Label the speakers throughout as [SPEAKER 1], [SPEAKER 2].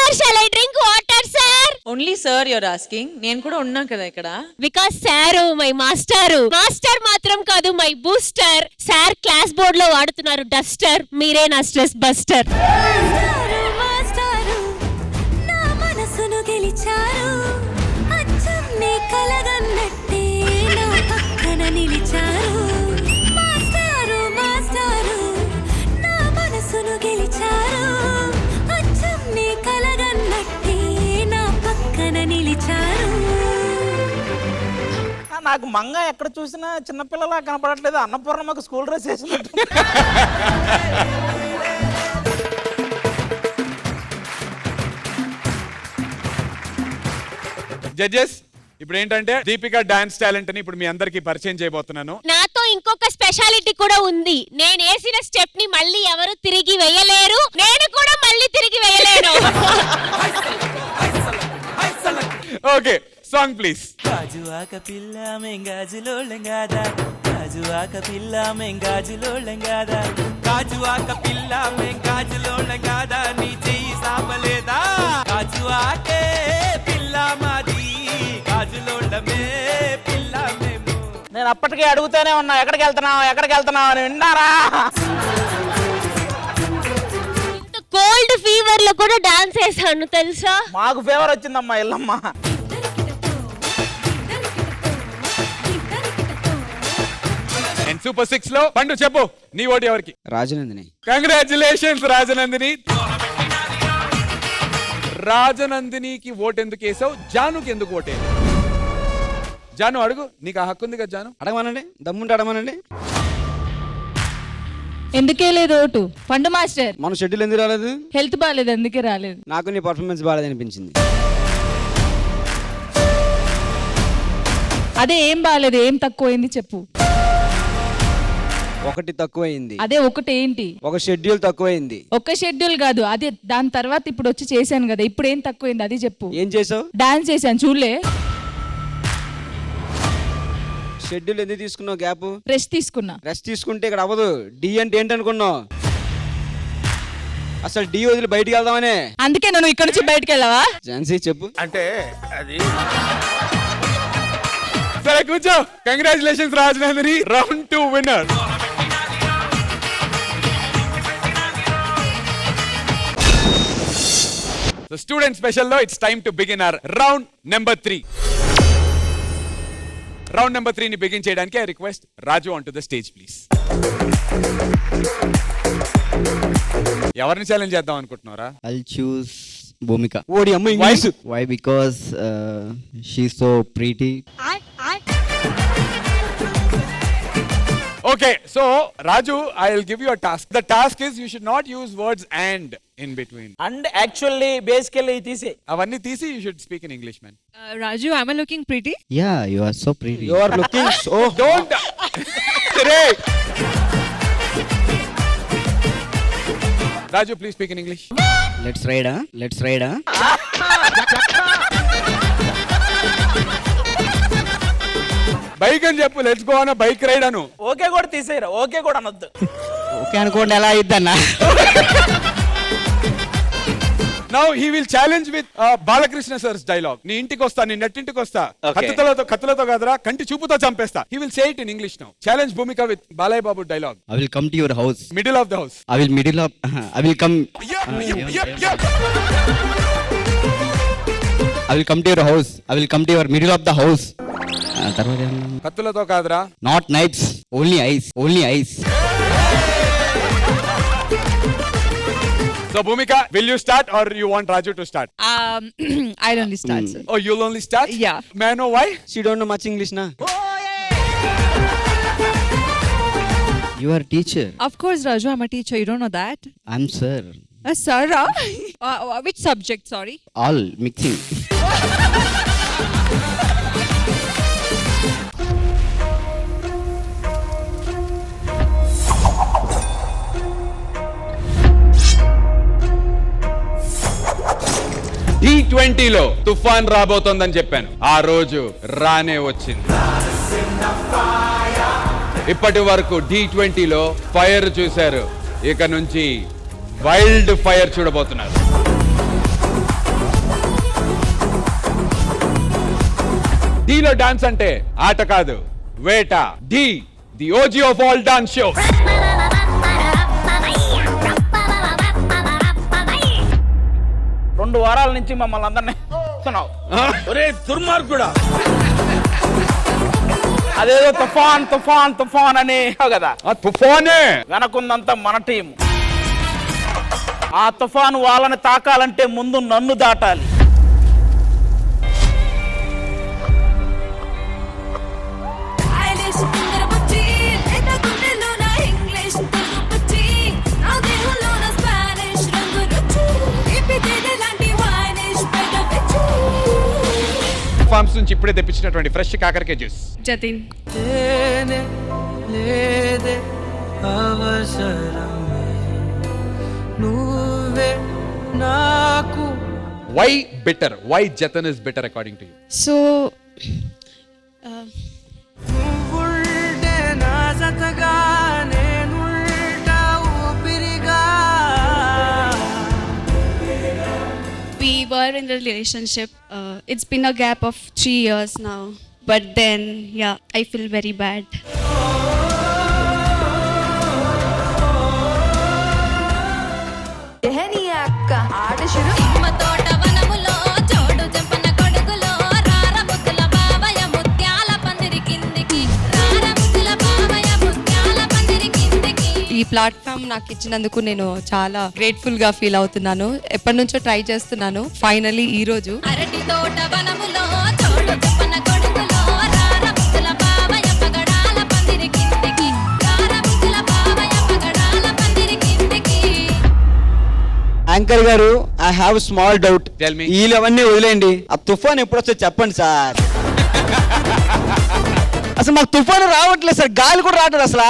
[SPEAKER 1] Sir, shall I drink water, sir?
[SPEAKER 2] Only sir you're asking. నేను కూడా ఉన్నా కదా ఇక్కడ.
[SPEAKER 1] Because sir, my master. Master మాత్రం కాదు, my booster. Sir class board లో వాడుతున్నారు డస్టర్. మీరే నా స్ట్రెస్ బస్టర్. మాస్టారు నా మనసును గెలిచారు. అచ్చం నీ కలగన్నట్టే నా పక్కన నిలిచారు. మాస్టారు మాస్టారు నా మనసును గెలిచారు. అచ్చం నీ కలగన్నట్టే నా పక్కన నిలిచారు.
[SPEAKER 3] నాకు మంగ ఎక్కడ చూసినా చిన్నపిల్లలా కనపడట్లేదు. అన్నపూర్ణమ్మకు స్కూల్ డ్రెస్ వేసినట్టు.
[SPEAKER 4] జడ్జెస్ ఇప్పుడు ఏంటంటే దీపిక డాన్స్ టాలెంట్ అని ఇప్పుడు మీ అందరికి పరిచయం చేయబోతున్నాను.
[SPEAKER 1] నాతో ఇంకొక స్పెషాలిటీ కూడా ఉంది. నేను వేసిన స్టెప్ ని మళ్ళీ ఎవరు తిరిగి వేయలేరు. నేను కూడా మళ్ళీ తిరిగి వేయలేను.
[SPEAKER 4] Okay, song please.
[SPEAKER 5] గాజువాక పిల్ల మెంగాజులోళ్ళంగాదా, గాజువాక పిల్ల మెంగాజులోళ్ళంగాదా, గాజువాక పిల్ల మెంగాజులోళ్ళంగాదా, నీ చెయ్యి సాపలేదా, గాజువాకే పిల్ల మాది, గాజులోళ్ళమే పిల్ల మేము.
[SPEAKER 3] నేను అప్పటికే అడుగుతూనే ఉన్నా, ఎక్కడికి వెళ్తున్నావు అని. విన్నారా?
[SPEAKER 1] కోల్డ్ ఫీవర్ లో కూడా డాన్స్ వేసాను తెలుసా.
[SPEAKER 3] మాకు ఫీవర్ వచ్చిందమ్మా ఎల్లమ్మ.
[SPEAKER 4] అండ్ సూపర్ 6 లో పండు చెప్పు నీ ఓటు ఎవరికి?
[SPEAKER 6] రాజనందిని.
[SPEAKER 4] కంగ్రాచులేషన్స్ రాజనందిని. రాజనందినికి ఓటు ఎందుకు వేసావు? జానుకి ఎందుకు ఓటు? జాను అడుగు, నీకు ఆ హక్కు ఉంది కదా. జాను
[SPEAKER 6] అడగమనండి, దమ్ముంటే అడగమనండి.
[SPEAKER 7] ఎందుకే లేదు ఓటు? పండు మాస్టర్
[SPEAKER 6] మన షెడ్యూల్ ఎందుకు రాలేదు?
[SPEAKER 7] హెల్త్ బాగాలేదు అందుకే రాలేదు.
[SPEAKER 6] నాకు నీ పర్ఫార్మెన్స్ బాగాలేదు అనిపించింది.
[SPEAKER 7] అదే ఏం బాగాలేదు, ఏం తక్కువైంది చెప్పు.
[SPEAKER 6] ఒకటి తక్కువైంది.
[SPEAKER 7] అదే ఒకటి ఏంటి?
[SPEAKER 6] ఒక షెడ్యూల్ తక్కువైంది.
[SPEAKER 7] ఒక షెడ్యూల్ కాదు, అదే దాని తర్వాత ఇప్పుడు వచ్చి చేశాను కదా, ఇప్పుడు ఏం తక్కువైంది అది చెప్పు.
[SPEAKER 6] ఏం చేసావు?
[SPEAKER 7] డాన్స్ చేశాను చూడలే.
[SPEAKER 6] షెడ్యూల్ ఎందుకు తీసుకున్నావు? గ్యాప్
[SPEAKER 7] రెస్ట్ తీసుకున్నా.
[SPEAKER 6] రెస్ట్ తీసుకుంటే ఇక్కడ అవ్వదు. డి అంటే ఏంటనుకున్నావు? అసలు డి వదిలి బయటికి వెళ్దామనే.
[SPEAKER 7] అందుకే నువ్వు ఇక్కడ నుంచి బయటకు వెళ్ళావా?
[SPEAKER 6] ఝాన్సీ చెప్పు.
[SPEAKER 3] అంటే అది
[SPEAKER 4] సరే కూర్చో. Congratulations Rajanandini, round 2 winner. So student special lo, it's time to begin our round number 3. Round number 3 ni begin cheyadaniki I request Raju onto the stage please. Evarni challenge cheddam anukuntunnara?
[SPEAKER 8] I'll choose Bhumika.
[SPEAKER 6] ఓడి అమ్మ English.
[SPEAKER 8] Why? Because she's so pretty.
[SPEAKER 4] Okay, so Raju, I'll give you a task. The task is you should not use words and in between.
[SPEAKER 3] And actually basically తీసే
[SPEAKER 4] Avanni teesi you should speak in English, man.
[SPEAKER 7] Raju, am I looking pretty?
[SPEAKER 8] Yeah, you are so pretty.
[SPEAKER 6] You are looking so.
[SPEAKER 4] Don't. Hey. Raju, please speak in English.
[SPEAKER 8] Let's ride, huh? Let's ride, huh?
[SPEAKER 4] Bike అని చెప్పు. Let's go on bike ride అను.
[SPEAKER 3] Okay కూడా తీసేయరా. Okay కూడా అనొద్దు.
[SPEAKER 8] Okay అనుకోండి, ఎలా అయిద్దన్నా.
[SPEAKER 4] Now he will challenge with Balakrishna sir's dialogue. నీ ఇంటికి వస్తా, నీ నెట్టింటికి వస్తా, కత్తులతో కాదురా కంటి చూపుతో చంపేస్తా. He will say it in English now. Challenge Bhumika with Balai Babu dialogue.
[SPEAKER 8] I will come to your house.
[SPEAKER 4] Middle of the house.
[SPEAKER 8] I will come.
[SPEAKER 4] Yep.
[SPEAKER 8] I will come to your house. I will come to your middle of the house. తర్వాత
[SPEAKER 4] కత్తులతో కాదురా.
[SPEAKER 8] not knives, only eyes.
[SPEAKER 4] So Bhumika, will you start or you want Raju to start?
[SPEAKER 7] I'll only start, sir.
[SPEAKER 4] Oh, you'll only start?
[SPEAKER 7] Yeah.
[SPEAKER 4] May I know why?
[SPEAKER 6] She don't know much English na.
[SPEAKER 8] You are teacher.
[SPEAKER 7] Of course, Raju, I'm a teacher. You don't know that?
[SPEAKER 8] I'm sir.
[SPEAKER 7] Sir? Which subject, sorry?
[SPEAKER 8] All mixing.
[SPEAKER 4] T20లో తుఫాన్ రాబోతోందని చెప్పాను. ఆ రోజు రానే వచ్చింది. ఇప్పటి వరకు T20లో fire చూశారు, ఇక నుంచి వైల్డ్ ఫైర్ చూడబోతున్నారు. D లో డాన్స్ అంటే ఆట కాదు, వేట. D, the OG of all dance shows.
[SPEAKER 3] 2 వారాల నుంచి మమ్మల్ని అందరినీ చూస్తున్నావు.
[SPEAKER 4] ఒరే దుర్మార్గుడా,
[SPEAKER 3] అదేదో తుఫాన్ తుఫాన్ తుఫాన్ అని కదా,
[SPEAKER 4] ఆ తుఫానే
[SPEAKER 3] వెనకుందంతా మన టీం. ఆ తుఫాను వాళ్ళని తాకాలంటే ముందు నన్ను దాటాలి.
[SPEAKER 4] ఫార్మ్స్ నుంచి ఇప్పుడే తెప్పించినటువంటి ఫ్రెష్ కాకరకాయ జ్యూస్.
[SPEAKER 7] జతిన్
[SPEAKER 5] లేదే అవసరమే నువ్వే నాకు.
[SPEAKER 4] వై బెటర్, వై జతన్ is better according to you?
[SPEAKER 7] So
[SPEAKER 5] నువ్వుంటే నా జతగా నేనుంటా ఊపిరిగా.
[SPEAKER 9] We were in a relationship. It's been a gap of 3 years now. But then, yeah, I feel very bad.
[SPEAKER 10] ఈ ప్లాట్ఫామ్ నాకు ఇచ్చినందుకు నేను చాలా గ్రేట్ఫుల్ గా ఫీల్ అవుతున్నాను. ఎప్పటి నుంచో ట్రై చేస్తున్నాను. ఫైనలీ ఈ రోజు
[SPEAKER 6] యాంకర్ గారు, I have small doubt.
[SPEAKER 4] Tell me.
[SPEAKER 6] వీళ్ళవన్నీ వదిలేయండి, ఆ తుఫాన్ ఎప్పుడు వస్తే చెప్పండి సార్. అసలు మాకు తుఫాను రావట్లేదు సార్, గాలి కూడా రావట్లేదు అసలు.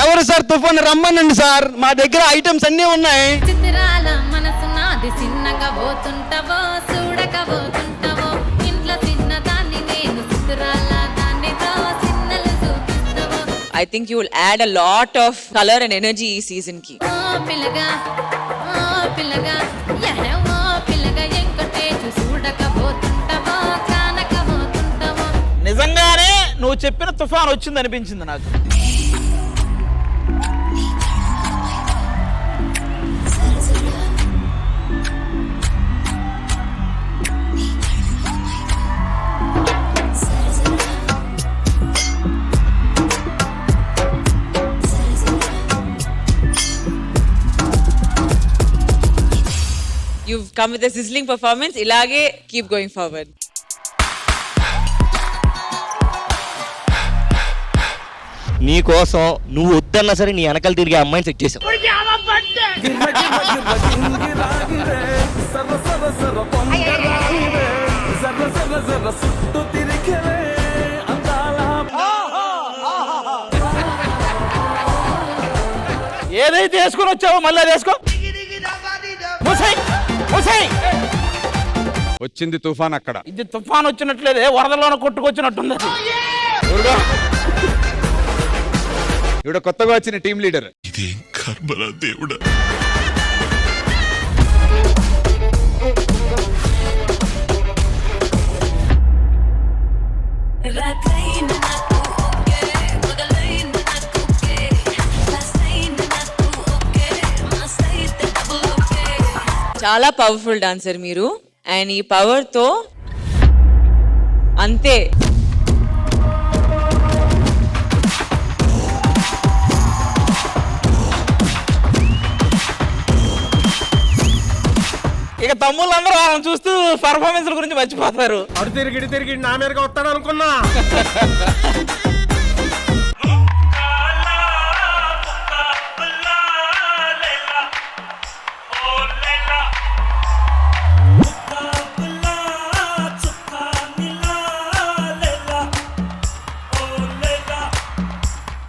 [SPEAKER 6] ఎవరు సార్ తుఫాను రమ్మనండి సార్, మా దగ్గర ఐటమ్స్ అన్నీ ఉన్నాయి.
[SPEAKER 1] చిత్రాల మనసు నాది, చిన్నగా పోతుంటావో చూడకపోతుంటావో, ఇంట్లో చిన్నదాన్ని నేను చిత్రాల దాన్నితో చిన్నలు చూపిస్తావో.
[SPEAKER 2] I think you will add a lot of color and energy ఈ సీజన్ కి.
[SPEAKER 1] ఓ పిల్లగా యహ ఓ పిల్లగా ఎంకటేజు చూడకపోతుంటావో కానకపోతుంటావో.
[SPEAKER 3] నిజంగానే నువ్వు చెప్పిన తుఫాన్ వచ్చింది అనిపించింది నాకు.
[SPEAKER 2] You've come with a sizzling performance. ఇలాగే keep going forward.
[SPEAKER 8] నీ కోసం నువ్వు వద్దన్నా సరే నీ వెనకాల తిరిగే అమ్మాయిని సెట్ చేసావు.
[SPEAKER 3] ఏదైతే వేసుకొని వచ్చావో మళ్ళీ అది వేసుకో.
[SPEAKER 4] వచ్చింది తుఫాన్ అక్కడ.
[SPEAKER 3] ఇది తుఫాన్ వచ్చినట్లేదే, వరదలోనే కొట్టుకొచ్చినట్టుంది.
[SPEAKER 4] ఇవిడ కొత్తగా వచ్చిన టీం లీడర్.
[SPEAKER 11] ఇదేం కర్మరా దేవుడా.
[SPEAKER 2] చాలా పవర్ఫుల్ డాన్సర్ మీరు, అండ్ ఈ పవర్ తో అంతే.
[SPEAKER 3] ఇక తమ్ముళ్ళందరూ వాళ్ళని చూస్తూ పర్ఫార్మెన్స్ గురించి మర్చిపోతారు.
[SPEAKER 11] అడు తిరిగి తిరిగి నా మీదకి వస్తాడు అనుకున్నా.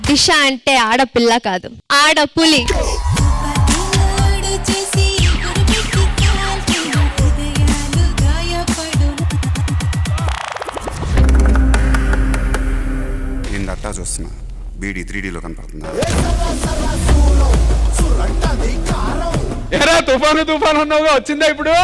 [SPEAKER 9] దిశ అంటే ఆడపిల్ల కాదు, ఆడపులి.
[SPEAKER 11] నేను దట్టా చూస్తున్నా, బీడీ 3Dలో కనపడుతుందా?
[SPEAKER 4] ఎరా తుఫాను తుఫాను అన్నావుగా, వచ్చిందా ఇప్పుడు?